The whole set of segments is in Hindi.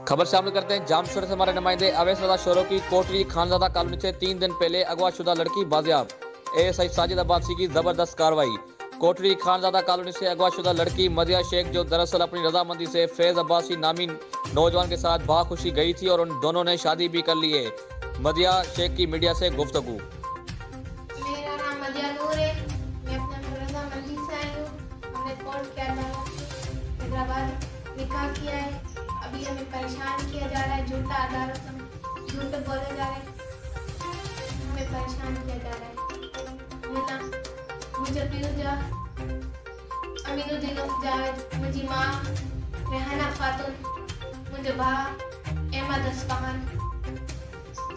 खबर शामिल करते हैं जामशोर से हमारे नुमाइंदे अवैस रजा शोरों की कोटरी खानजादा कॉलोनी से 3 दिन पहले अगवाशुदा लड़की बाजियाब। एएसआई साजिद अब्बासी की जबरदस्त कार्रवाई। कोटरी खानजादा कॉलोनी से अगवाशुदा लड़की मदिया शेख, जो दरअसल अपनी रजामंदी से फैज अब्बासी नामी नौजवान के साथ बाखुशी गई थी और उन दोनों ने शादी भी कर ली है। मदिया शेख की मीडिया से गुफ्तगू। मेरा नाम मदिया नूर है। मैं अपने रजामंदी से आई हूँ। हमने कोर्ट के हैदराबाद निकाह किया है। अभी हमें परेशान किया जा रहा है, झूठा अदालत झूठ बोले जा रहे हैं, हमें परेशान किया जा रहा है। मुझे पीरुजा अमीनुद्दीन जावेद, मुझी माँ रेहाना खातून, मुझे भाउ अहमद अस्फहान,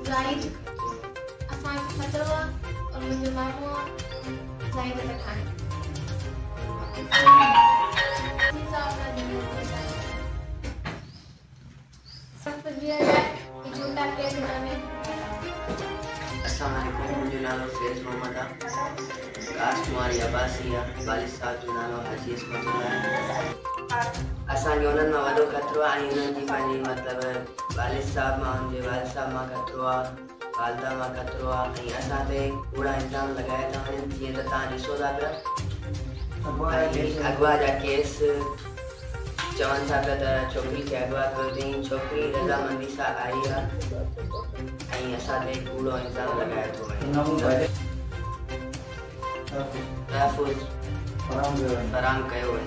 जाहिद अफान फतवा और मुझे मामू जाहिद पठान। मुझे नालो फैज मोहम्मद कास्ट कुमारी अब्बासी वालिद साहब जो नालो हाजी इस्मतुल्लाह। असांखे उन्हनि मां वॾो ख़तरो आहे, उन्हनि जी पंहिंजी मतिलबु वालिद साहब मां, मुंहिंजे वालिद साहब मां ख़तरो आहे, वालिदा मां ख़तरो आहे ऐं असां ते कूड़ा इल्ज़ाम लॻाया था वञनि। जीअं त तव्हां ॾिसो था पिया अगवा जा केस चवनि था पिया त छोकिरी खे अगवा कयो अथई, छोकिरी रज़ामंदी सां आई आहे ऐं असां ते कूड़ो इल्ज़ाम लॻायो थो वञे। तहफ़ुज़ फ़राहम कयो वञे।